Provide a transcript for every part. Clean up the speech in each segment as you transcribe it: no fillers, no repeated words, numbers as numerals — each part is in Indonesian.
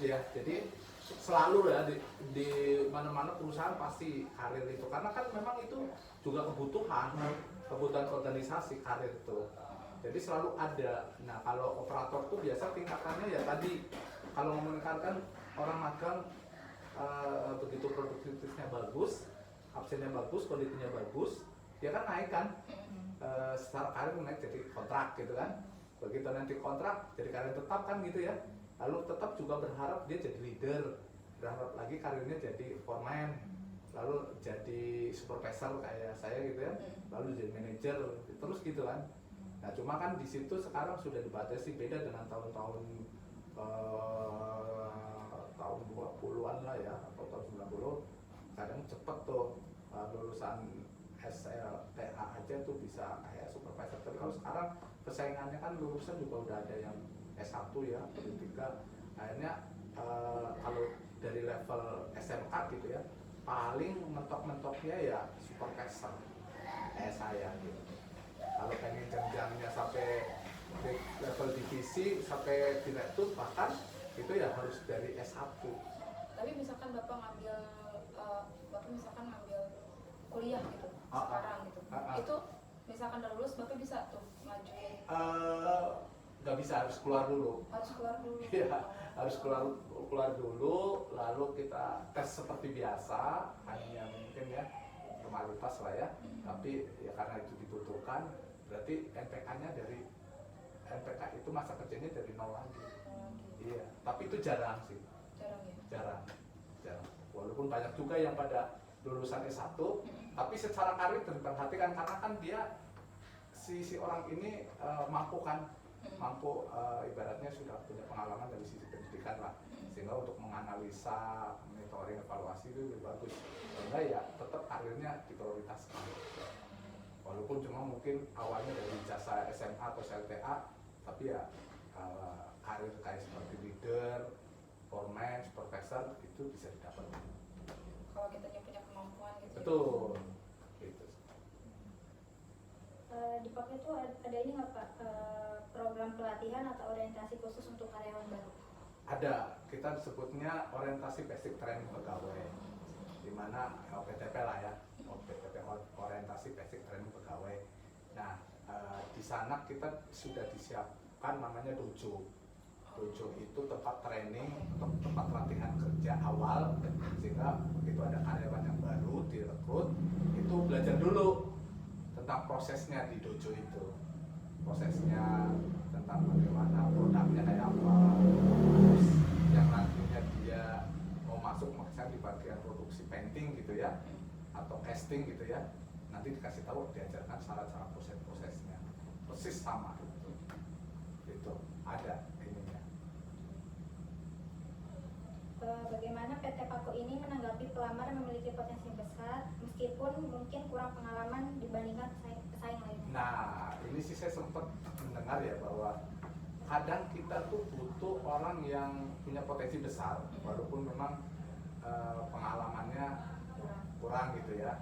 ya. Jadi selalu ya di mana-mana perusahaan pasti karir itu, karena kan memang itu juga kebutuhan organisasi karir itu. Jadi selalu ada. Nah kalau operator tuh biasa tingkatannya ya tadi, kalau ngomongin orang magang begitu produktivitasnya bagus, absennya bagus, kondisinya bagus, dia kan naik kan, secara karir naik jadi kontrak gitu kan. Begitu nanti kontrak jadi karir tetap kan gitu ya. Lalu tetap juga berharap dia jadi leader, berharap lagi karirnya jadi foreman, lalu jadi supervisor kayak saya gitu ya, lalu jadi manajer, terus gitu kan. Nah cuma kan di situ sekarang sudah dibatasi, beda dengan tahun-tahun tahun 20-an lah ya, atau tahun 90. Kadang cepet tuh lulusan SLTA aja tuh bisa kayak supervisor. Tapi kalau sekarang persaingannya kan lulusan juga udah ada yang S1 ya, D3. Akhirnya kalau dari level SMK gitu ya, paling mentok-mentoknya ya supervisor kayak saya gitu. Kalau pengen jenjangnya sampai level divisi sampai direktur bahkan itu ya harus dari S1. Tapi misalkan Bapak ngambil kuliah gitu sekarang gitu. Itu misalkan udah lulus Bapak bisa tuh majuin. Nggak bisa, harus keluar dulu. Iya, harus keluar dulu, lalu kita tes seperti biasa, hanya mungkin ya formalitas lah ya. Tapi ya karena itu dibutuhkan, berarti NPK-nya dari NPK itu masa kerjanya dari nol lagi. Iya, tapi itu jarang sih. Jarang. Walaupun banyak juga yang pada lulusan S1, tapi secara karir diperhatikan karena kan dia si orang ini mampu ibaratnya sudah punya pengalaman dari sisi pendidikan lah, sehingga untuk menganalisa, monitoring, evaluasi itu lebih bagus. Sehingga ya tetap karirnya diprioritaskan. Walaupun cuma mungkin awalnya dari jasa SMA atau SLTA, tapi ya karir kayak seperti leader, foreman, supervisor itu bisa didapat. Kalau kita punya kemampuan gitu. Betul. Gitu. Di Pak itu ada ini nggak Pak, program pelatihan atau orientasi khusus untuk karyawan baru? Ada, kita sebutnya orientasi basic training pegawai, di mana OPTP lah ya, OPTP orientasi basic training pegawai. Nah di sana kita sudah disiapkan namanya dojo. Dojo itu tempat training, tempat latihan kerja awal, sehingga begitu ada karyawan yang baru direkrut, itu belajar dulu tentang prosesnya di dojo itu, prosesnya tentang bagaimana produknya kayak apa, terus yang nantinya dia mau masuk misalnya di bagian produksi painting gitu ya, atau casting gitu ya, nanti dikasih tahu, diajarkan cara-cara prosesnya, persis sama itu ada ininya. Bagaimana PT Pako ini menanggapi pelamar yang memiliki potensi besar meskipun mungkin kurang pengalaman dibandingkan pesaing lainnya? Nah, ini sih saya sempat mendengar ya bahwa kadang kita tuh butuh orang yang punya potensi besar walaupun memang pengalamannya kurang gitu ya.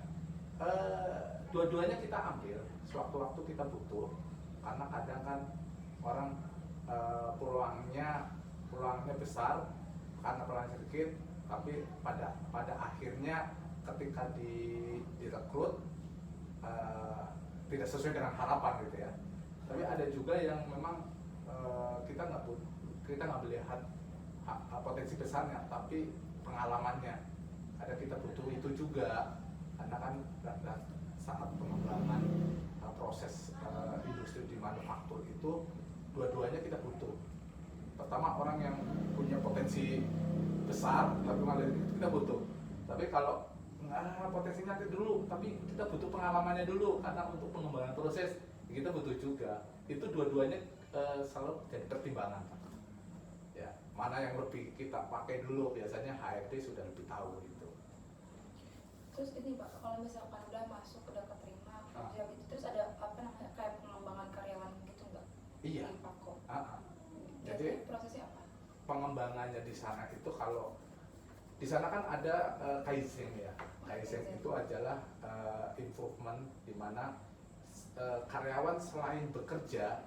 Dua-duanya kita ambil sewaktu-waktu kita butuh, karena kadang kan orang peluangnya besar karena peluangnya sedikit, tapi pada akhirnya ketika direkrut tidak sesuai dengan harapan gitu ya. Tapi ada juga yang memang kita nggak melihat potensi besarnya, tapi pengalamannya. Ada kita butuh itu juga, karena kan saat pengembangan proses industri di manufaktur itu dua-duanya kita butuh. Pertama orang yang punya potensi besar, tapi malah itu kita butuh. Tapi kalau potensinya nanti dulu, tapi kita butuh pengalamannya dulu, karena untuk pengembangan proses kita butuh juga. Itu dua-duanya selalu jadi pertimbangan. Ya, mana yang lebih kita pakai dulu, biasanya HRD sudah lebih tahu gitu. Terus ini Pak, kalau misalkan udah masuk, udah keterima kerja gitu, terus ada kayak pengembangan karyawan gitu nggak? Iya. Di Pako. Jadi prosesnya apa? Pengembangannya di sana itu, kalau di sana kan ada Kaizen ya. Kaizen itu adalah improvement di mana karyawan selain bekerja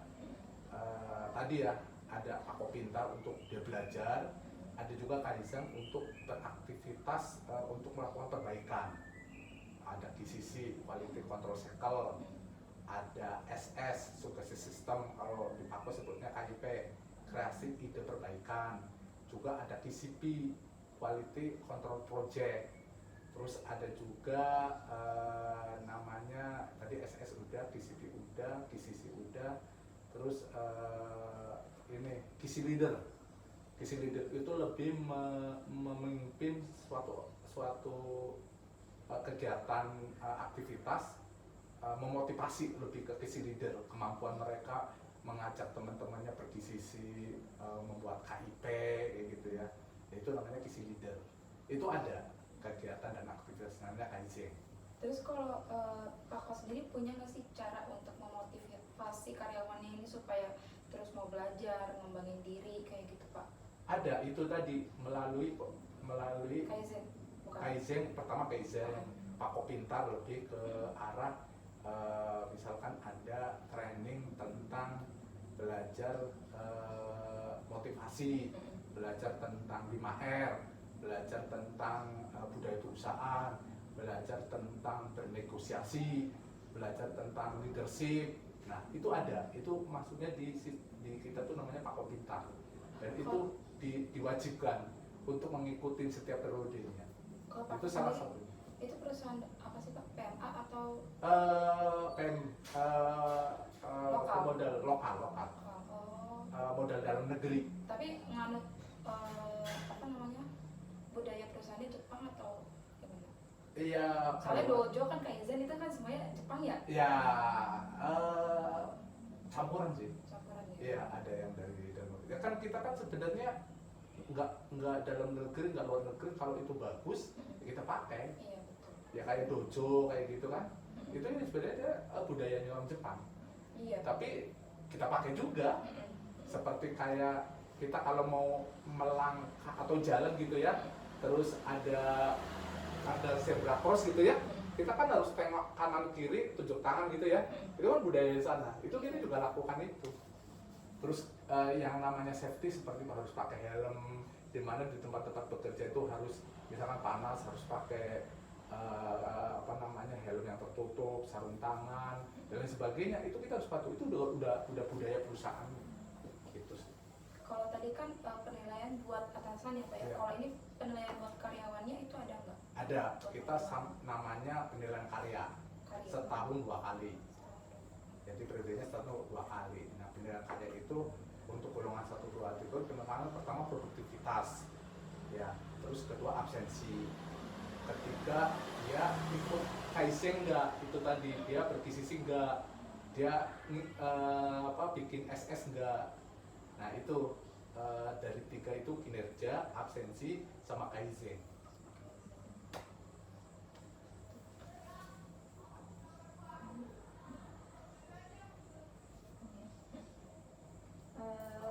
tadi ya ada Pako Pintar untuk dia belajar, ada juga Kaizen untuk beraktivitas untuk melakukan perbaikan. Ada QCC, Quality Control Cycle, ada SS, Suggestion System, kalau di Paku sebutnya KIP, Kreasi Ide Perbaikan. Juga ada QCP, Quality Control Project. Terus ada juga namanya tadi SS udah, QCP udah, QCC udah. Terus ini QC Leader. QC Leader itu lebih memimpin suatu kegiatan aktivitas, memotivasi lebih ke QC Leader, kemampuan mereka mengajak teman-temannya berkisisi, membuat KIP gitu ya. Itu namanya QC Leader. Itu ada kegiatan dan aktivitas namanya Kaizen. Terus kalau Pak Kos sendiri punya nggak sih cara untuk memotivasi karyawannya ini supaya terus mau belajar, ngembangin diri kayak gitu Pak? Ada, itu tadi melalui Kaizen, bukan? Kaizen, pertama Kaizen, Paku Pintar lebih ke arah misalkan ada training tentang belajar motivasi, belajar tentang 5R, belajar tentang budaya perusahaan, belajar tentang bernegosiasi, belajar tentang leadership. Nah itu ada, itu maksudnya di kita tuh namanya Paku Pintar, dan itu diwajibkan untuk mengikuti setiap periodenya. Itu salah satu. Itu perusahaan apa sih Pak? PMA atau lokal? Modal lokal, modal dalam negeri. Tapi nganut apa namanya, budaya perusahaan di Jepang atau gimana? Iya. Soalnya dojo kan Kaizen itu kan semuanya Jepang ya? Ya, campuran sih. Campuran ya? Iya, ada yang dari dalam negeri. Ya kan kita kan sebenarnya nggak dalam negeri, nggak luar negeri. Kalau itu bagus, ya kita pakai. Iya betul. Ya kayak dojo kayak gitu kan. Itu ini sebenarnya budayanya orang Jepang. Iya. Tapi kita pakai juga. Seperti kayak kita kalau mau melangkah atau jalan gitu ya, terus ada zebra cross gitu ya, kita kan harus tengok kanan kiri, tunjuk tangan gitu ya. Itu kan budaya di sana. Itu kita juga lakukan itu. Terus yang namanya safety seperti harus pakai helm, di mana di tempat-tempat bekerja itu harus misalkan panas harus pakai helm yang tertutup, sarung tangan dan lain sebagainya. Itu kita harus patuh. Itu udah budaya perusahaan gitu sih. Kalau tadi kan penilaian buat atasan ya Pak ya. Iya. Kalau ini penilaian buat karyawannya itu ada nggak? Ada, kita namanya penilaian karya. Setahun 2 kali. Jadi periodenya setahun 2 kali. Nah penilaian karya itu untuk golongan 1, 2 itu pertama produktivitas, ya, terus kedua absensi, ketiga dia ikut Kaizen enggak, itu tadi dia berkisisi enggak, dia bikin SS enggak. Nah itu dari 3 itu kinerja, absensi, sama Kaizen.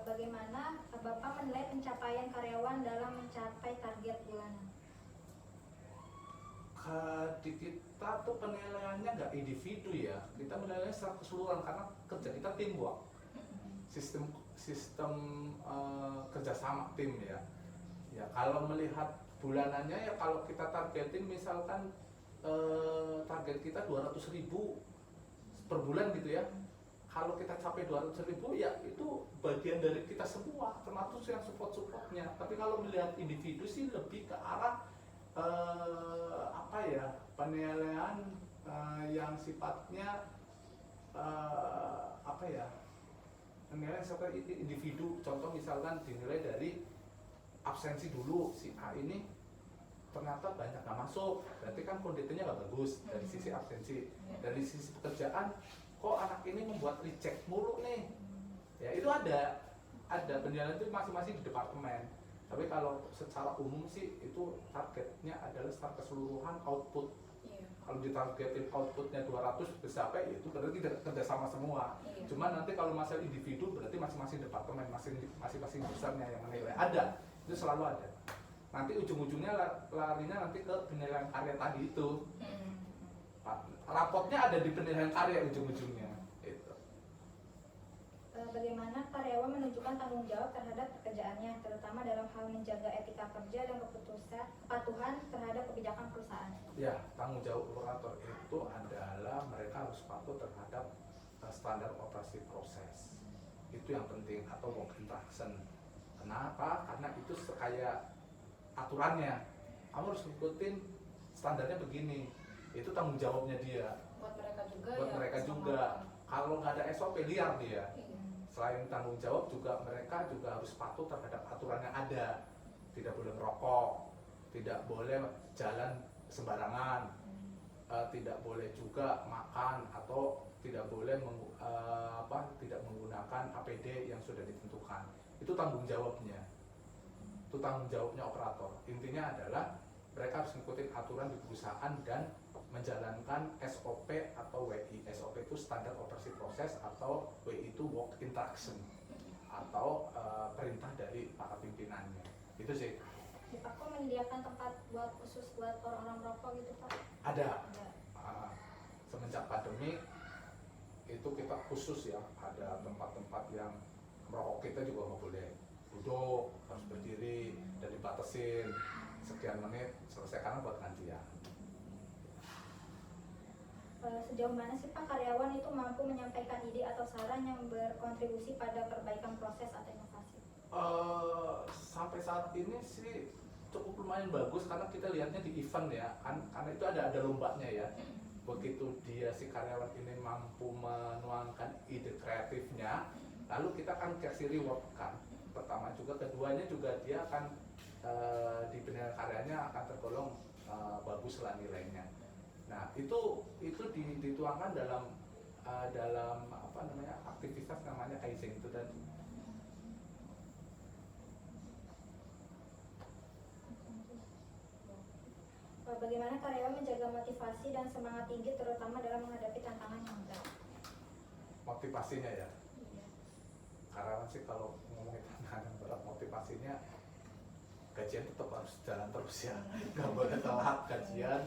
Bagaimana Bapak menilai pencapaian karyawan dalam mencapai target bulanan? Di kita tuh penilaiannya nggak individu ya, kita menilainya secara keseluruhan karena kerja kita teamwork, sistem kerjasama tim ya. Ya kalau melihat bulanannya ya kalau kita targetin misalkan target kita 200.000 per bulan gitu ya. Kalau kita capai 200.000 ya itu bagian dari kita semua, termasuk yang support-supportnya. Tapi kalau melihat individu sih lebih ke arah penilaian yang sifatnya penilaian seperti individu. Contoh misalkan dinilai dari absensi dulu, si A ini ternyata banyak nggak masuk, berarti kan kondisinya nggak bagus dari sisi absensi. Dari sisi pekerjaan, kok anak ini membuat reject mulu nih, ya itu ada penilaian itu masing-masing di departemen. Tapi kalau secara umum sih itu targetnya adalah secara keseluruhan output. Kalau ditargetin outputnya 200 tercapai, ya itu berarti kerja sama semua. Cuma nanti kalau masalah individu berarti masing-masing departemen, masing-masing besarnya yang menilai. Ada, itu selalu ada. Nanti ujung-ujungnya larinya nanti ke penilaian karya tadi itu. Rapotnya ada di penilaian karya ujung-ujungnya itu. Bagaimana karyawan menunjukkan tanggung jawab terhadap pekerjaannya, terutama dalam hal menjaga etika kerja dan kepatuhan terhadap kebijakan perusahaan. Ya, tanggung jawab operator itu adalah mereka harus patuh terhadap standar operasi proses. Itu yang penting, atau work instruction. Kenapa? Karena itu kayak aturannya. Kamu harus ngikutin standarnya begini. Itu tanggung jawabnya dia. Buat mereka juga Buat ya. mereka sama juga. Kalau nggak ada SOP liar dia. Iya. Selain tanggung jawab juga mereka juga harus patuh terhadap aturan yang ada. Tidak boleh merokok, tidak boleh jalan sembarangan, tidak boleh juga makan atau tidak boleh tidak menggunakan APD yang sudah ditentukan. Itu tanggung jawabnya. Itu tanggung jawabnya operator. Intinya adalah mereka harus mengikuti aturan di perusahaan dan menjalankan SOP atau WI. SOP itu standar operasi proses, atau WI itu work instruction atau perintah dari para pimpinannya. Itu sih. Di Pako menyediakan tempat khusus buat orang-orang merokok gitu Pak? Ada. Ada. Semenjak pandemi itu kita khusus ya, ada tempat-tempat yang merokok kita juga nggak boleh duduk, harus berdiri dan dibatasin sekian menit, selesai karena buat gantian. Sejauh mana sih Pak karyawan itu mampu menyampaikan ide atau saran yang berkontribusi pada perbaikan proses atau inovasi? Sampai saat ini sih cukup lumayan bagus, karena kita lihatnya di event ya kan, karena itu ada lombanya ya. Begitu dia si karyawan ini mampu menuangkan ide kreatifnya, lalu kita kan kasih reward kan. Pertama juga, keduanya juga dia akan di penilaian karyanya akan tergolong bagus lah nilainya. Nah itu dituangkan dalam apa namanya, aktivitas namanya Kaizen itu tadi. Bagaimana karyawan menjaga motivasi dan semangat tinggi terutama dalam menghadapi tantangan yang berat? Motivasinya ya, Iya. karyawan sih kalau ngomongin tantangan berat, motivasinya gajian tetap harus jalan terus ya, nggak boleh telat gajian.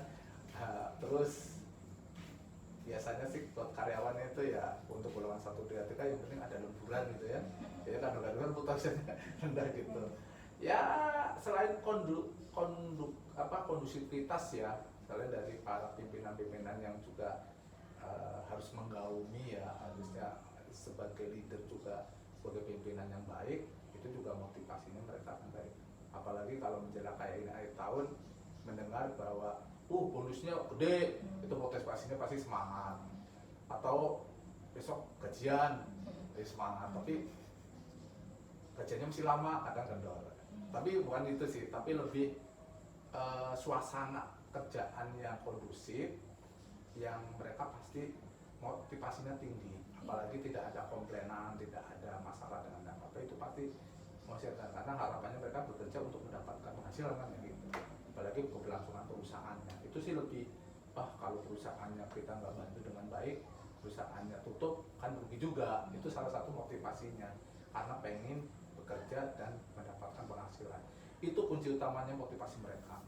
Terus biasanya sih buat karyawannya itu ya, untuk golongan 1, 2, 3 yang penting ada lemburan gitu ya. Jadi kadang-kadang motivasinya rendah gitu. Ya selain kondusivitas ya, selain dari para pimpinan-pimpinan yang juga harus menggaumi ya, harusnya sebagai leader juga sebagai pimpinan yang baik, itu juga motivasinya mereka akan baik. Apalagi kalau menjelang kayak ini akhir tahun, mendengar bahwa bonusnya gede, itu motivasinya pasti semangat. Atau besok gajian, jadi semangat. Tapi gajiannya masih lama, kadang kendor. Tapi bukan itu sih, tapi lebih suasana kerjaan yang kondusif, yang mereka pasti motivasinya tinggi. Apalagi tidak ada komplainan, tidak ada masalah dengan apa-apa, itu pasti menghasilkan, karena harapannya mereka bekerja untuk mendapatkan penghasilan kan ya gitu. Apalagi keberlangsungan perusahaannya, itu sih lebih kalau perusahaannya kita nggak bantu dengan baik, perusahaannya tutup kan rugi juga. Itu salah satu motivasinya, karena pengen bekerja dan mendapatkan penghasilan. Itu kunci utamanya, motivasi mereka.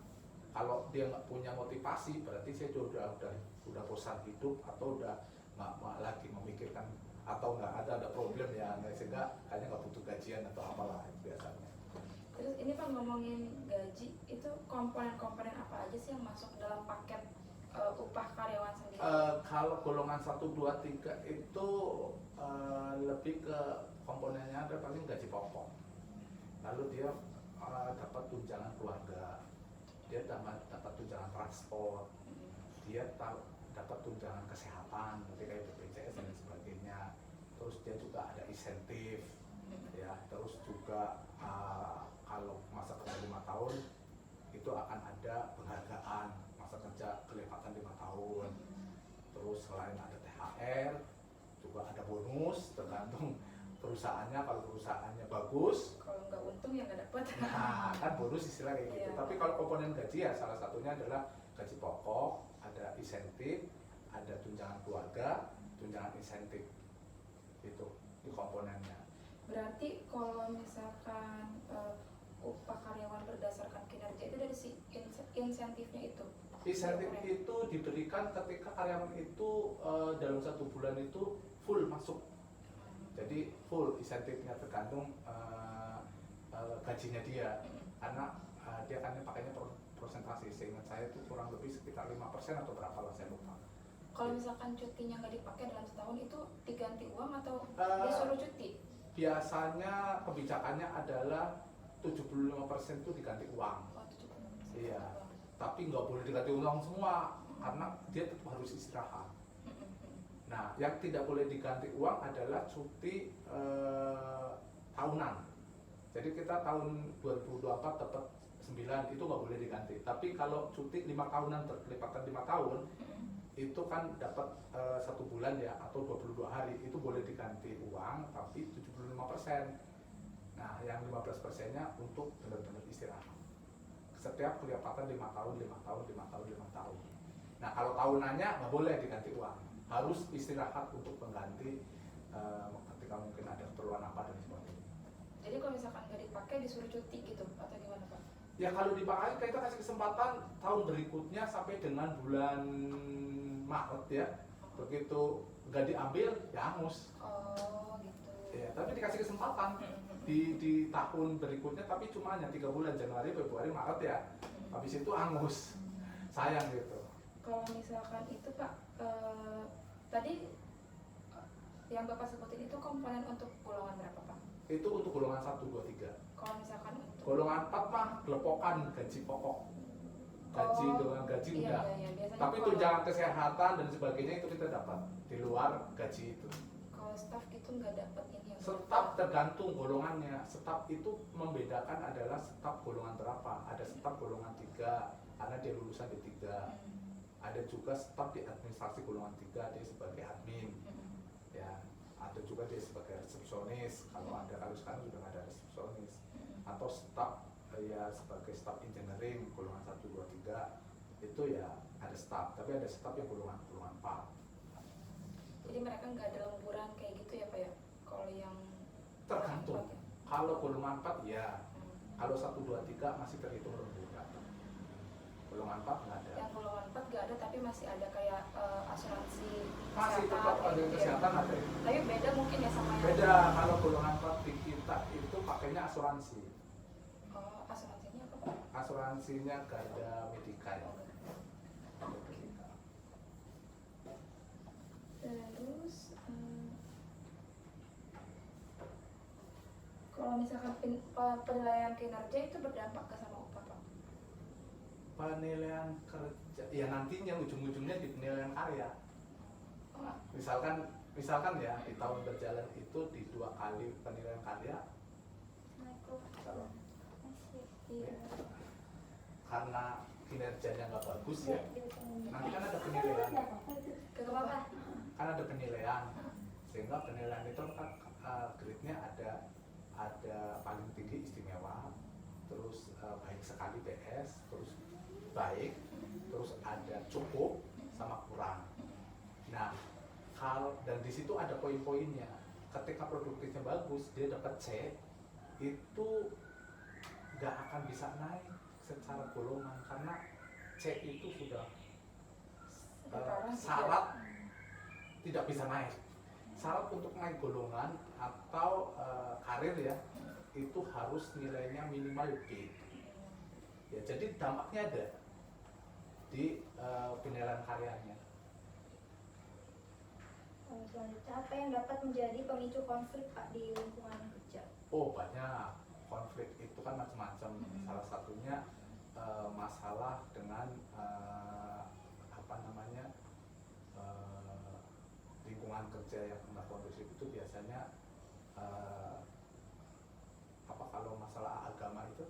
Kalau dia nggak punya motivasi, berarti saya udah bosan hidup, atau udah nggak lagi memikirkan, atau nggak ada problem ya, sehingga kayaknya nggak butuh gajian atau apalah biasanya. Terus ini Pak, ngomongin gaji, itu komponen-komponen apa aja sih yang masuk dalam paket upah karyawan sendiri? Kalau golongan 1, 2, 3 itu lebih ke komponennya ada paling gaji pokok. Lalu dia dapat tunjangan keluarga, dia dapat tunjangan transport, dia dapat tunjangan kesehatan, kayak BPJS dan sebagainya. Terus dia juga ada insentif, ya. Terus juga kalau masa kerja 5 tahun itu akan ada penghargaan masa kerja kelewatan 5 tahun. Terus selain ada THR, juga ada bonus tergantung perusahaannya. Kalau perusahaannya bagus, Kalau nggak untung ya nggak dapat. nah kan bonus istilah kayak gitu. Iya. Tapi kalau komponen gaji ya salah satunya adalah gaji pokok, ada insentif, ada tunjangan keluarga, tunjangan insentif. Itu komponennya. Berarti kalau misalkan upah karyawan berdasarkan kinerja itu dari si insentifnya itu? Insentif itu diberikan ketika karyawan itu dalam 1 bulan itu full masuk. Jadi full insentifnya tergantung gajinya dia, karena dia kan pakainya prosentasi. Seingat saya itu kurang lebih sekitar 5% atau berapa lah, saya lupa. Kalau misalkan cutinya nggak dipakai dalam setahun itu diganti uang atau disuruh cuti? Biasanya kebijakannya adalah 75% itu diganti uang. Oh, 75%. Iya. Tapi nggak boleh diganti uang semua, karena dia tetap harus istirahat. Nah, yang tidak boleh diganti uang adalah cuti tahunan. Jadi kita tahun 2024 dapat 9, itu nggak boleh diganti. Tapi kalau cuti 5 tahunan terlipatkan 5 tahun, itu kan dapat 1 bulan ya, atau 22 hari, itu boleh diganti uang, tapi 75%. Nah, yang 15%-nya untuk benar-benar istirahat. Setiap kelipatan 5 tahun, 5 tahun, 5 tahun, 5 tahun. Nah, kalau tahunannya nggak boleh diganti uang, harus istirahat untuk mengganti ketika mungkin ada keperluan apa dan sebagainya. Jadi kalau misalkan nggak dipakai disuruh cuti gitu atau gimana Pak? Ya kalau dipakai kita kasih kesempatan tahun berikutnya sampai dengan bulan Maret ya. Begitu nggak diambil ya angus. Oh gitu. Ya, tapi dikasih kesempatan di tahun berikutnya, tapi cuma hanya 3 bulan, Januari, Februari, Maret ya. Habis itu angus. Sayang gitu. Kalau misalkan itu Pak, tadi yang Bapak sebutin itu komponen untuk golongan berapa Pak? Itu untuk golongan 1, 2, 3. Kalau misalkan untuk Golongan 4 mah gelepokan gaji pokok. Gaji dengan gaji iya, enggak. iya, biasanya Tapi kalau- tunjangan kesehatan dan sebagainya itu kita dapat di luar gaji itu. Kalau staff gitu nggak dapat ini ya? Staf tergantung golongannya. Staf itu membedakan adalah staf golongan berapa. Ada staf golongan 3 karena dia lulusan di 3. Ada juga staf di administrasi golongan 3, dia sebagai admin. Ya, ada juga dia sebagai resepsionis. Kalau sekarang sudah nggak ada resepsionis. Atau staf ya sebagai staf engineering golongan 1, 2, 3 itu ya ada staf. Tapi ada staf yang golongan 4. Jadi mereka nggak ada lemburan kayak gitu ya Pak ya? Kalau yang Tergantung. ya? Kalau golongan 4 ya. Kalau 1, 2, 3 masih terhitung lemburan. Golongan 4 nggak ada. Yang golongan 4 nggak ada tapi masih ada kayak asuransi Masih kesehatan, tetap ada gitu ya. kesehatan ada. Tapi beda mungkin ya sama yang Beda, kalau golongan 4 di kita itu pakainya asuransi. Oh, asuransinya apa Pak? Asuransinya Garda Medika ya. Terus kalau misalkan penilaian kinerja itu berdampak ke sama upah Pak? Penilaian kerja ya nantinya ujung-ujungnya di penilaian karya. Oh, Misalkan ya di tahun berjalan itu di 2 kali penilaian karya. Kalau iya. karena kinerjanya nggak bagus ya, nanti kan ada penilaian. Ke bawah. Kan ada penilaian, sehingga penilaian itu kan grade-nya ada paling tinggi istimewa, terus baik sekali BS, terus baik, terus ada cukup sama kurang. Nah, dan di situ ada poin-poinnya. Ketika produktifnya bagus, dia dapat C, itu nggak akan bisa naik secara golongan karena C itu sudah syarat tidak bisa naik. Syarat untuk naik golongan atau karir ya itu harus nilainya minimal B. Ya, jadi dampaknya ada di penilaian karyanya. Selanjutnya, apa yang dapat menjadi pemicu konflik Pak di lingkungan kerja? Oh, banyak. Konflik itu kan macam-macam. Salah satunya masalah dengan lingkungan kerja yang nggak kondusif itu biasanya kalau masalah agama itu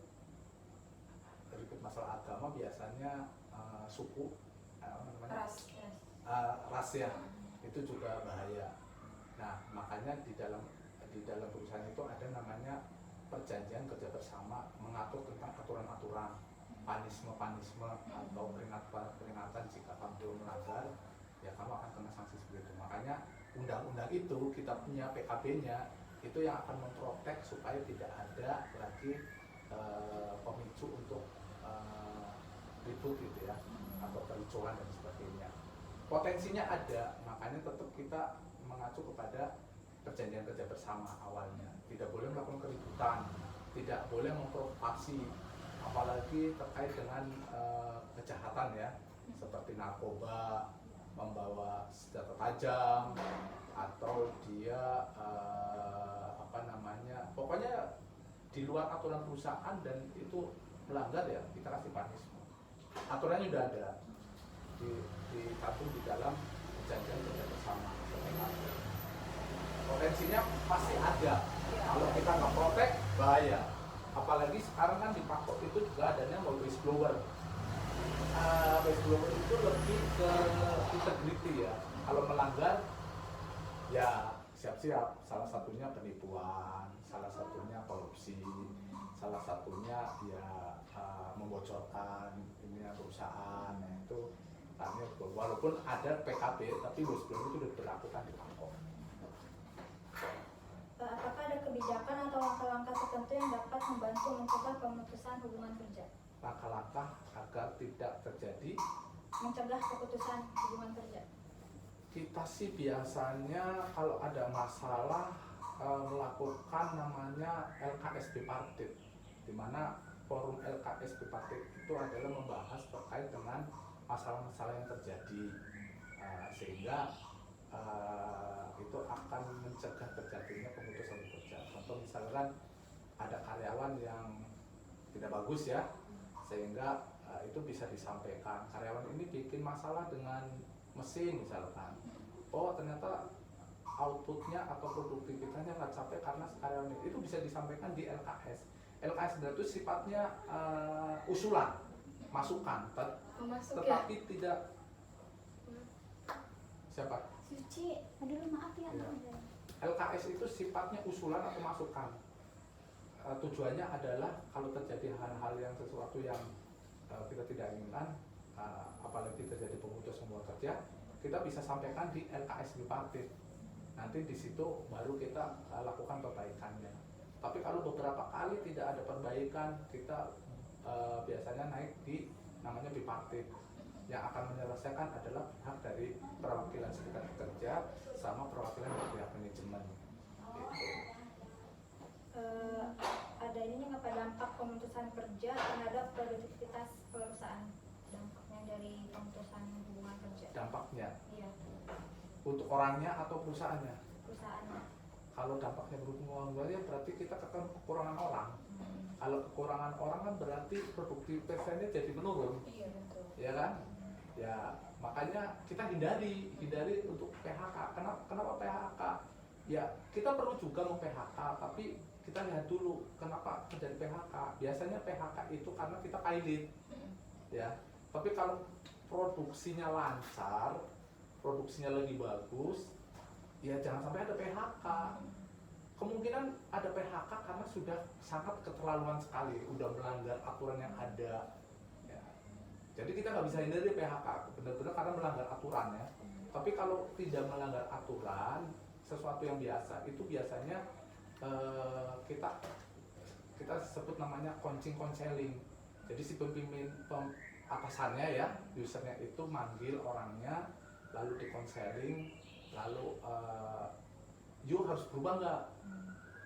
ribut masalah agama biasanya suku ras ya, itu juga bahaya. Nah, makanya di dalam perusahaan itu ada namanya perjanjian kerja bersama mengatur tentang aturan-aturan, panisme atau peringatan jika kamu melanggar, ya kamu akan kena sanksi seperti itu. Makanya undang-undang itu kita punya PKB-nya itu yang akan memprotek supaya tidak ada lagi pemicu untuk ribut gitu ya, atau kericuhan dan sebagainya. Potensinya ada, makanya tetap kita mengacu kepada perjanjian kerja bersama awalnya. Tidak boleh melakukan keributan, tidak boleh memprovokasi, apalagi terkait dengan kejahatan ya, seperti narkoba, membawa senjata tajam, atau dia pokoknya di luar aturan perusahaan dan itu melanggar ya kita kasih punishment. Aturannya sudah ada dicatur di dalam perjanjian kerja bersama. Potensinya pasti ada. Kalau kita nggak protek bahaya. Apalagi sekarang kan di Pakok itu juga adanya whistleblower. Whistleblower itu lebih ke integrity ya. Kalau melanggar ya siap-siap. Salah satunya penipuan, salah satunya korupsi, salah satunya ya membocorkan perusahaan. Nah, itu kami walaupun ada PKB tapi whistleblower itu diberlakukan di Pakok. Apakah ada kebijakan atau langkah-langkah tertentu yang dapat membantu mencegah pemutusan hubungan kerja? Langkah-langkah agar tidak terjadi Mencegah pemutusan hubungan kerja. Kita sih biasanya kalau ada masalah melakukan namanya LKS bipartit, di mana forum LKS bipartit itu adalah membahas terkait dengan masalah-masalah yang terjadi, sehingga itu akan mencegah terjadinya pemutusan kerja. Contoh misalkan ada karyawan yang tidak bagus ya, sehingga itu bisa disampaikan karyawan ini bikin masalah dengan mesin misalkan, oh ternyata outputnya atau produktivitasnya nggak capai karena karyawan itu bisa disampaikan di LKS. LKS itu sifatnya usulan, masukan, tetapi tidak siapa? Suci, aduh maaf ya. LKS itu sifatnya usulan atau masukan. Tujuannya adalah kalau terjadi hal-hal yang sesuatu yang kita tidak inginkan, apalagi terjadi pemutusan hubungan kerja, kita bisa sampaikan di LKS bipartit. Nanti di situ baru kita lakukan perbaikannya. Tapi kalau beberapa kali tidak ada perbaikan, kita biasanya naik di namanya bipartit. Yang akan menyelesaikan adalah pihak dari perwakilan serikat pekerja sama perwakilan dari pihak manajemen. Ada ini apa dampak pemutusan kerja terhadap produktivitas perusahaan? Dampaknya dari pemutusan hubungan kerja. Dampaknya? Iya. Untuk orangnya atau perusahaannya? Perusahaannya. Kalau dampaknya berhubungan ya berarti kita akan kekurangan orang. Kalau kekurangan orang kan berarti produktivitasnya jadi menurun. Iya betul. Ya kan? Ya makanya kita hindari untuk PHK. Kenapa PHK? Ya kita perlu juga mem-PHK, tapi kita lihat dulu kenapa terjadi PHK. Biasanya PHK itu karena kita pilot, ya. Tapi kalau produksinya lancar, produksinya lagi bagus, ya jangan sampai ada PHK. Kemungkinan ada PHK karena sudah sangat keterlaluan sekali, udah melanggar aturan yang ada. Ya. Jadi kita nggak bisa hindari PHK, benar-benar karena melanggar aturan ya. Tapi kalau tidak melanggar aturan, sesuatu yang biasa, itu biasanya kita sebut namanya counseling. Jadi si pembimbing atasannya ya, usernya itu manggil orangnya, lalu dikonseling, lalu you harus berubah nggak?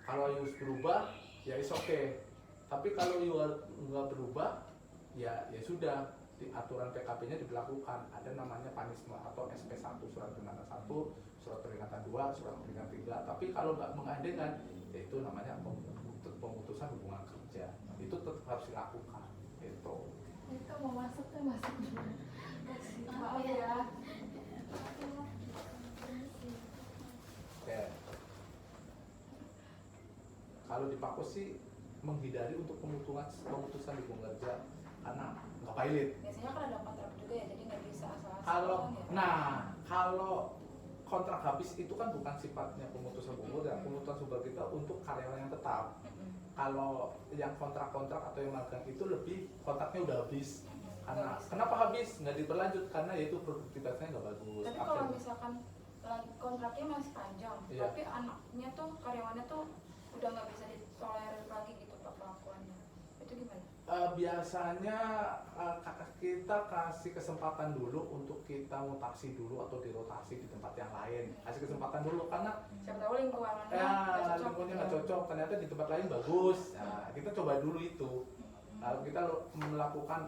Kalau you harus berubah, ya is okay. Tapi kalau you nggak berubah, ya sudah, di aturan PKP-nya diberlakukan. Ada namanya punishment atau SP1, surat peringatan 1, surat peringatan 2, surat peringatan 3. Tapi kalau nggak mengadekan, yaitu namanya pemutusan hubungan kerja. Itu tetap harus dilakukan. Itu. Itu mau masuk tuh masuk dulu. Maaf ya. Oke. Kalau di Pakos sih menghindari untuk pemutusan hubungan kerja karena nggak pilot. Biasanya kan ada kontrak juga ya, jadi nggak bisa asal-asal. Kalau kontrak habis itu kan bukan sifatnya pemutusan hubungan kerja. Pemutusan hubungan kita untuk karyawan yang tetap. Kalau yang kontrak-kontrak atau yang magang itu lebih kontraknya udah habis. Karena kenapa habis? Nggak diberlanjut karena yaitu produktivitasnya nggak bagus. Tapi kalau misalkan kontraknya masih panjang, Iya. tapi anaknya tuh karyawannya tuh udah nggak bisa ditolerir lagi gitu pak perlakuannya, itu gimana? Biasanya kita kasih kesempatan dulu untuk kita mutasi dulu atau dirotasi di tempat yang lain. Kasih kesempatan dulu karena Siapa tahu lingkungannya ya nggak cocok. lingkungannya nggak cocok, ternyata di tempat lain bagus. Nah, kita coba dulu itu. Lalu kita melakukan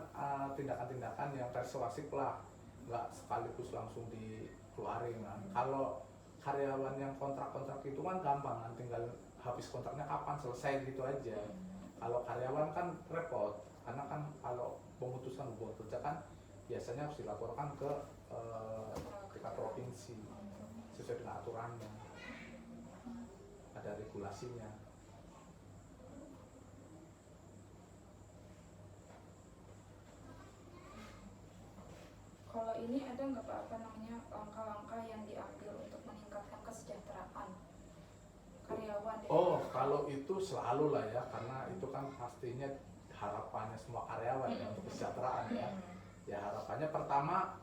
tindakan-tindakan yang persuasif lah, nggak sekaligus langsung dikeluarin. Nah, kalau karyawan yang kontrak-kontrak itu kan gampang, kan tinggal habis kontraknya kapan selesai gitu aja. Kalau karyawan kan repot, karena kan kalau pemutusan hubungan kerja kan biasanya harus dilaporkan ke tingkat provinsi sesuai dengan aturannya, ada regulasinya. Kalau ini ada nggak Pak, apa namanya, langkah-langkah yang diambil untuk meningkatkan kesejahteraan karyawan? Oh, kalau itu selalu lah ya, karena itu kan pastinya harapannya semua karyawan ya untuk kesejahteraan ya. Ya harapannya pertama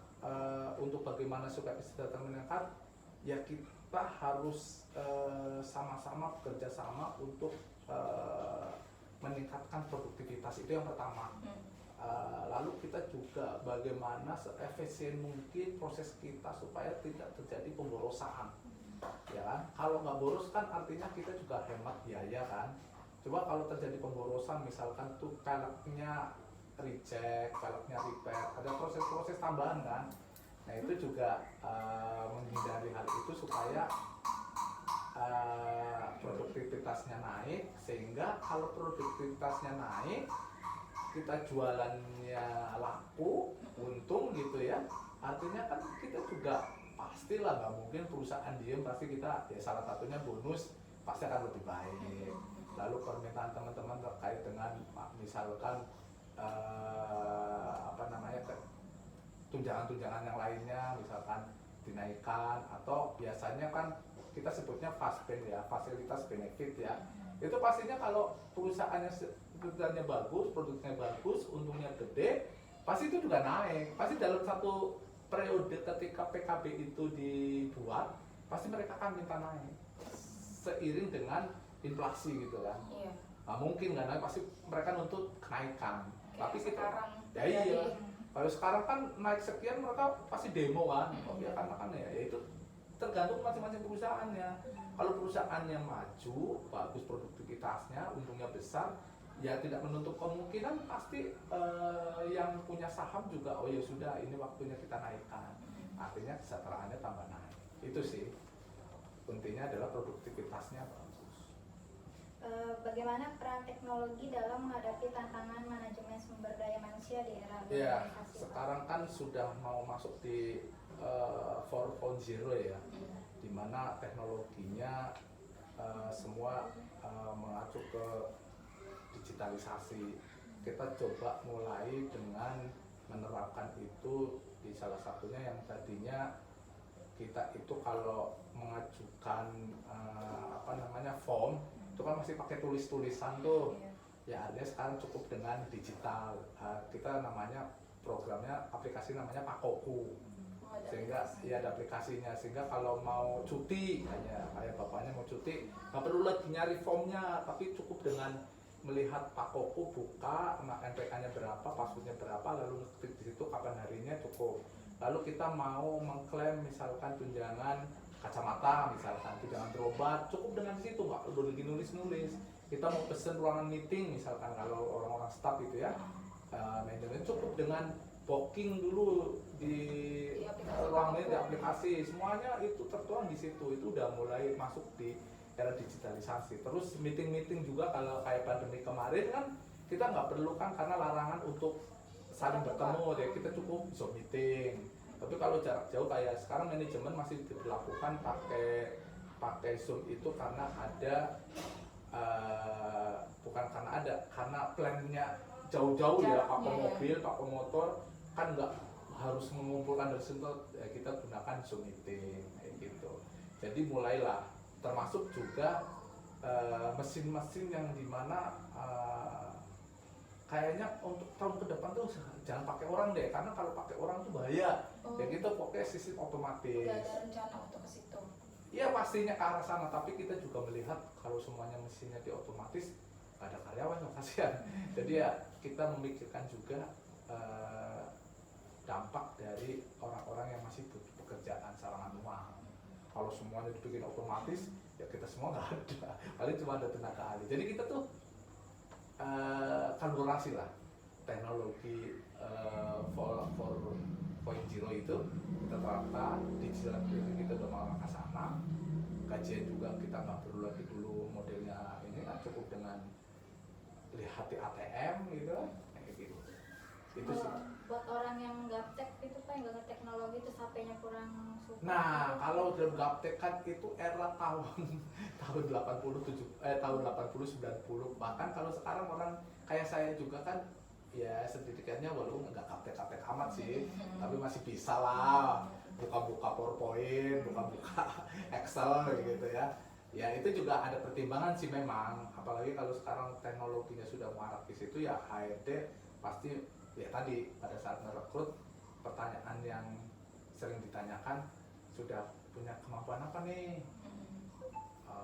untuk bagaimana supaya kesejahteraan meningkat, ya kita harus sama-sama bekerja sama untuk meningkatkan produktivitas, itu yang pertama. Lalu kita juga bagaimana seefisien mungkin proses kita supaya tidak terjadi pemborosan, ya kan? Kalau nggak boros kan artinya kita juga hemat biaya kan. Coba kalau terjadi pemborosan, misalkan tuh peleknya reject, peleknya repair, ada proses-proses tambahan kan. Nah itu juga menghindari hal itu supaya produktivitasnya naik, sehingga kalau produktivitasnya naik, kita jualannya laku, untung gitu ya, artinya kan kita juga pastilah nggak mungkin perusahaan diem, pasti kita ya salah satunya bonus pasti akan lebih baik. Lalu permintaan teman-teman terkait dengan misalkan tunjangan-tunjangan yang lainnya misalkan dinaikkan, atau biasanya kan kita sebutnya FASBEN ya, fasilitas benefit ya. Itu pastinya kalau perusahaannya perusahaannya bagus, produknya bagus, untungnya gede, pasti itu juga naik. Pasti dalam satu periode ketika PKB itu dibuat, pasti mereka akan minta naik seiring dengan inflasi gitu kan. Iya. Nah, mungkin nggak naik, pasti mereka nuntut kenaikan. Tapi kita sekarang ya iya. Kalau sekarang kan naik sekian, mereka pasti demo kan. Oh ya karena kan ya itu tergantung masing-masing perusahaannya. Kalau perusahaannya maju, bagus produktivitasnya, untungnya besar, ya tidak menutup kemungkinan pasti yang punya saham juga, oh ya sudah ini waktunya kita naikkan. Artinya kesejahteraannya tambah naik. Itu sih. Intinya adalah produktivitasnya bagus. Bagaimana peran teknologi dalam menghadapi tantangan manajemen sumber daya manusia di era Ya, globalisasi? sekarang kan sudah mau masuk di 4.0 ya, dimana teknologinya semua mengacu ke digitalisasi. Kita coba mulai dengan menerapkan itu di salah satunya yang tadinya kita itu kalau mengajukan form itu kan masih pakai tulis-tulisan tuh. Ya artinya sekarang cukup dengan digital. Kita namanya programnya, aplikasi namanya Pakoku. Sehingga ya ada aplikasinya, sehingga kalau mau cuti kayak bapaknya mau cuti nggak perlu lagi nyari formnya, tapi cukup dengan melihat Pakoku, buka NPK-nya berapa, passwordnya berapa, lalu ngetik di situ kapan harinya, cukup. Lalu kita mau mengklaim misalkan tunjangan kacamata, misalkan tunjangan berobat, cukup dengan di situ, nggak perlu lagi nulis-nulis. Kita mau pesen ruangan meeting misalkan kalau orang-orang staff itu ya, manajemen, cukup dengan booking dulu di ruang meeting, di aplikasi, semuanya itu tertuang di situ. Itu udah mulai masuk di era digitalisasi. Terus meeting-meeting juga kalau kayak pandemi kemarin kan kita nggak perlu kan, karena larangan untuk saling bertemu, ya kita cukup Zoom meeting. Tapi kalau jarak jauh kayak sekarang manajemen masih diberlakukan pakai Zoom itu karena ada bukan karena ada, karena plannya jauh-jauh ya, pakai mobil, pakai motor kan nggak harus mengumpulkan dari situ, ya kita gunakan Zoom meeting kayak gitu. Jadi mulailah, termasuk juga mesin-mesin yang dimana kayaknya untuk tahun ke depan tuh jangan pakai orang deh, karena kalau pakai orang tuh bahaya. Ya kita pakai sistem otomatis. Udah ada rencana untuk ke situ? Iya pastinya ke arah sana, tapi kita juga melihat kalau semuanya mesinnya di otomatis, ada karyawan yang kasihan. Jadi ya kita memikirkan juga dampak dari orang-orang yang masih butuh pekerjaan secara manual. Kalau semuanya dibikin otomatis, ya kita semua nggak ada. Paling cuma ada tenaga ahli. Jadi kita tuh kolaborasi lah. Teknologi 4.0 itu kita terapkan, digital cleaning kita udah mau ke sana. Kajian juga kita nggak perlu lagi dulu modelnya ini, cukup dengan lihat di ATM gitu, kayak gitu. Itu sih. Buat orang yang gaptek itu Pak, yang nggak teknologi itu HP-nya kurang support. Nah, kalau dalam gaptek kan itu era tahun 80 90, bahkan kalau sekarang orang kayak saya juga kan ya sedikitnya walaupun nggak gaptek amat sih, tapi masih bisa lah buka-buka PowerPoint, buka-buka Excel gitu ya. Ya itu juga ada pertimbangan sih memang, apalagi kalau sekarang teknologinya sudah mengarah ke situ ya HRD pasti ya tadi pada saat merekrut pertanyaan yang sering ditanyakan sudah punya kemampuan apa nih?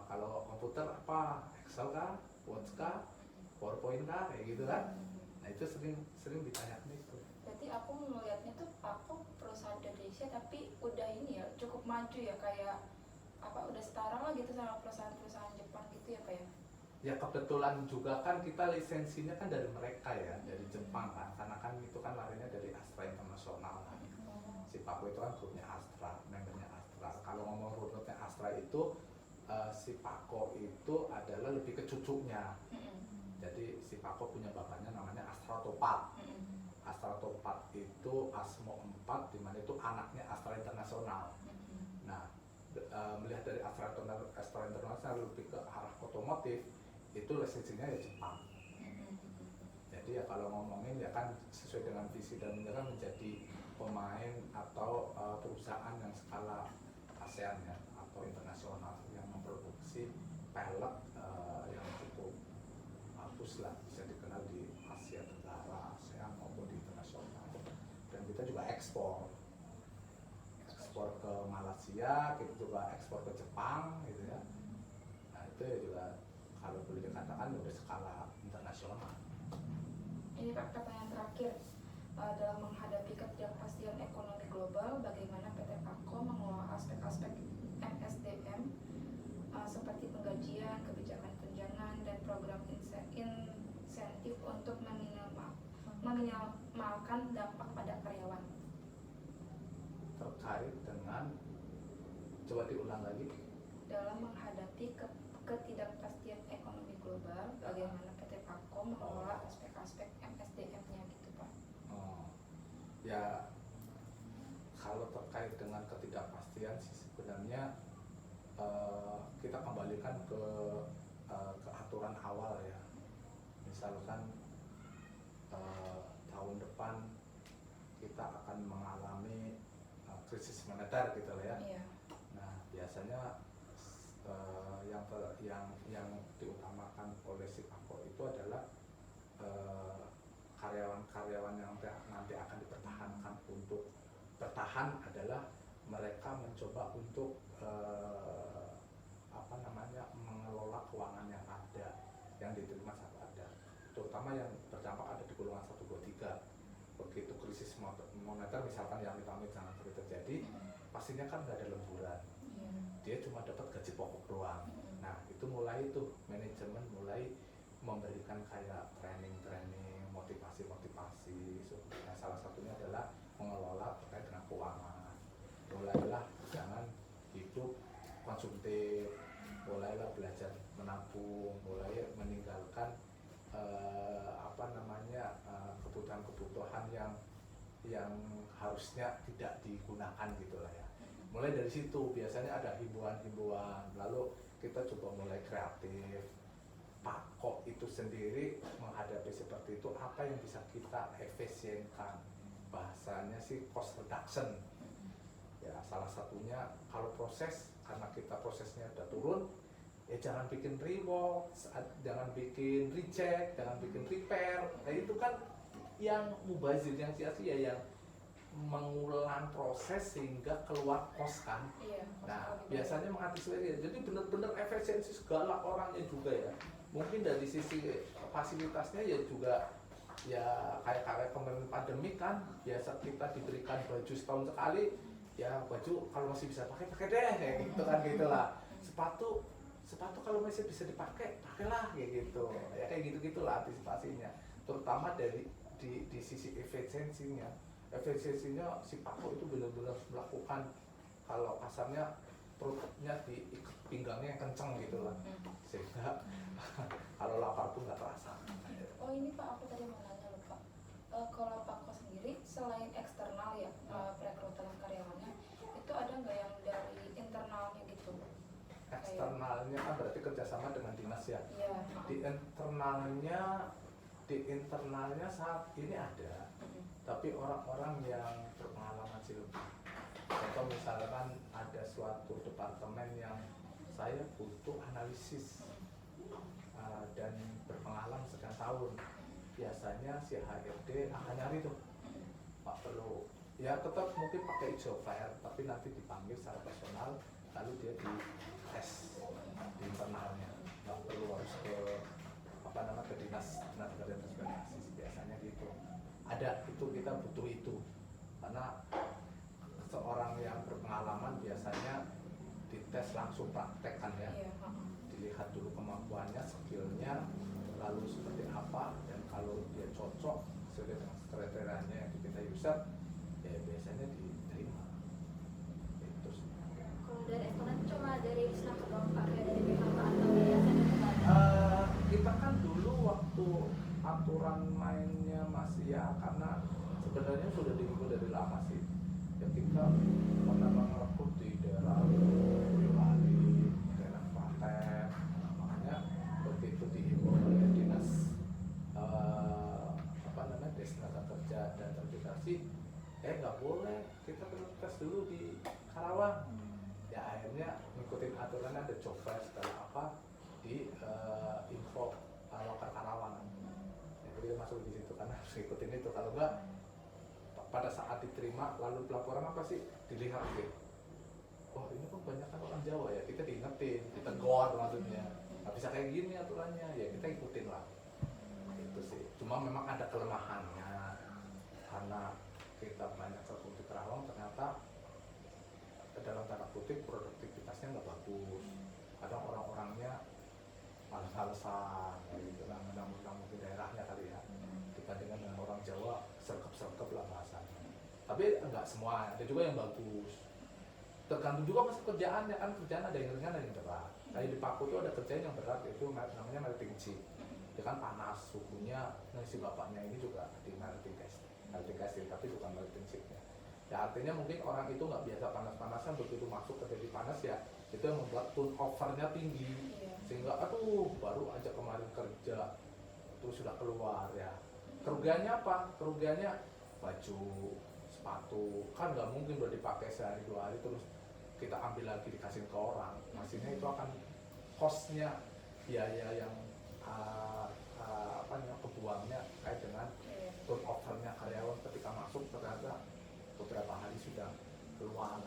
Kalau komputer apa? Excel kah? Word kah? PowerPoint kah? Kayak gitu kan? Nah itu sering ditanyakan itu. Berarti aku melihatnya tuh aku perusahaan Indonesia tapi udah ini ya cukup maju ya, kayak apa udah setara lah gitu sama perusahaan-perusahaan Jepang gitu ya Pak ya? Ya kebetulan juga kan kita lisensinya kan dari mereka ya, dari Jepang kan, karena kan itu kan larinya dari Astra Internasional kan. Si Paco itu kan grupnya Astra, membernya Astra. Kalau ngomong runutnya Astra itu si Paco itu adalah lebih ke cucunya. Jadi si Paco punya bapaknya namanya Astra Topat. Astra Topat itu Asmo 4, dimana itu anaknya Astra Internasional. Nah melihat dari Astra Internasional lebih ke arah otomotif, itu lisensinya ya Jepang. Jadi ya kalau ngomongin ya kan sesuai dengan visi dan misi kan menjadi pemain atau perusahaan yang skala ASEAN ya atau internasional yang memproduksi pelek yang cukup bagus lah, bisa dikenal di Asia Tenggara, ASEAN maupun di internasional. Dan kita juga ekspor ke Malaysia, kita juga ekspor ke Jepang gitu ya. Nah itu ya juga kalau boleh dikatakan udah skala internasional. Ini Pak, pertanyaan terakhir. Dalam menghadapi ketidakpastian ekonomi global, bagaimana PT Paco mengelola aspek-aspek MSDM seperti penggajian, kebijakan tunjangan, dan program insentif untuk meminimalkan dampak pada karyawan? Terkait dengan, coba diulang lagi. Dalam menghadapi ketidakpastian ekonomi global, bagaimana PT Paco mengelola aspek-aspek MSDM-nya gitu Pak? Ya kalau terkait dengan ketidakpastian sih sebenarnya kita kembalikan ke aturan awal ya. Misalkan tahun depan kita akan mengalami krisis moneter gitu lah ya. Iya. Nah biasanya yang diutamakan oleh si Paco itu adalah karyawan-karyawan yang nanti akan dipertahankan. Untuk bertahan adalah mereka mencoba untuk mengelola keuangan yang ada, yang diterima saat ada, terutama yang berdampak ada di golongan 1, 2, 3. Begitu krisis moneter misalkan yang amit jangan terjadi, pastinya kan nggak ada lemburan, dia cuma dapat gaji pokok doang. Nah itu mulai tuh manajemen mulai memberikan kayak training, motivasi. Nah, salah satunya adalah mengelola terkait dengan keuangan. Mulailah jangan hidup konsumtif, mulailah belajar menabung, mulai meninggalkan kebutuhan-kebutuhan yang harusnya tidak digunakan gitulah ya. Mulai dari situ biasanya ada himbauan, lalu kita coba mulai kreatif. Paco itu sendiri menghadapi seperti itu, apa yang bisa kita efisienkan, bahasanya sih cost reduction ya. Salah satunya kalau proses, karena kita prosesnya udah turun ya, jangan bikin rework, jangan bikin reject, jangan bikin repair. Nah itu kan yang mubazir, yang sia-sia, yang mengulang proses sehingga keluar kos kan. Iya. Nah, biasanya mengantisipasi. Jadi benar-benar efisiensi segala orangnya juga ya. Mungkin dari sisi fasilitasnya ya juga ya kayak kemarin pandemi kan, biasa kita diberikan baju setahun sekali, ya baju kalau masih bisa pakai deh kayak gitu kan gitulah. Sepatu kalau masih bisa dipakai, pakailah kayak gitu. Ya kayak gitu-gitulah antisipasinya. Terutama dari di sisi efisiensinya si Paku itu benar-benar melakukan, kalau kasarnya perutnya di pinggangnya yang kenceng gitu lah, sehingga kalau lapar pun nggak terasa. Oh ini Pak, aku tadi mau nanya lupa. Kalau Pak Kos sendiri selain eksternal ya perekrutan karyawannya, itu ada nggak yang dari internalnya gitu? Eksternalnya kan berarti kerjasama dengan dinas ya. Iya. Di internalnya saat ini ada, tapi orang-orang yang berpengalaman sih lebih. Contoh misalkan ada suatu departemen yang saya butuh analisis dan berpengalaman sekian tahun, biasanya si HRD akan nyari tuh, Pak perlu ya tetap mungkin pakai job fair, tapi nanti dipanggil secara personal, lalu dia di tes di internalnya, nggak perlu harus ke dinas tenaga kerja dan sebagainya. Biasanya gitu ada, itu kita butuh itu karena seorang yang berpengalaman biasanya dites langsung praktek kan ya. Iya. Dilihat dulu kemampuannya, skillnya, lalu seperti apa, dan kalau dia cocok sesuai dengan kriterianya yang kita user, ya biasanya diterima. Itu sih. Kalau dari eksternal cuma dari Islam atau pakai dari PKK atau yayasan atau apa? Kita kan dulu waktu aturan mainnya masih ya, karena sebenarnya sudah dihimbau dari lama sih ya, kita pernah merekrut di daerah Boyolali, daerah Klaten, makanya begitu dihimbau oleh dinas Tenaga Kerja dan Transmigrasi, nggak boleh, kita perlu tes dulu di Karawang. Ya akhirnya ngikutin aturan, ada job fair segala apa di info lokal Karawang. Ya, jadi masuk di situ karena harus ngikutin itu. Kalau enggak, pada saat diterima lalu pelaporan apa sih dilihat gitu. Wah ini kok banyak kan orang Jawa ya, kita diingetin, kita gor maksudnya. Nggak bisa kayak gini aturannya, ya kita ikutin lah. Itu sih. Cuma memang ada kelemahannya karena kita banyak terkutuk di Karawang, ternyata dalam tanda kutip produktivitasnya nggak bagus. Kadang orang-orangnya males-malesan gitu kan, menang-menang di daerahnya kali ya, dibandingkan dengan orang Jawa serkep-serkep lah bahasanya. Tapi enggak semua, ada juga yang bagus. Tergantung juga masa kerjaannya kan, kerjaan ada yang ringan ada yang berat. Kayak di Paku itu ada kerjaan yang berat, itu namanya melting chip. Dia kan panas suhunya, nah si bapaknya ini juga di melting casting, tapi bukan melting chipnya. Ya artinya mungkin orang itu nggak biasa panas-panasan, begitu masuk ke jadi panas ya, itu yang membuat turnovernya tinggi. Sehingga aduh baru aja kemarin kerja terus sudah keluar ya. Kerugiannya apa? Kerugiannya baju, sepatu, kan nggak mungkin udah dipakai sehari dua hari terus kita ambil lagi dikasih ke orang. Maksudnya itu akan costnya, biaya yang kebuangnya kait dengan turnovernya karyawan ketika masuk ternyata beberapa hari sudah keluar.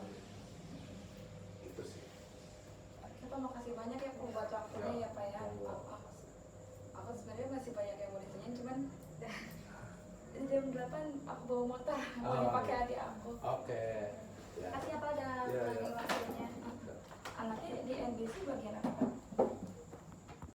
Itu sih. Kita makasih banyak ya buat waktunya ya Pak ya. Aku sebenarnya masih banyak yang mau ditanyain, cuman jam 8 aku bawa motor mau dipakai adik aku. Oke. Kasih apa ada waktunya? Anaknya di NBC bagian apa?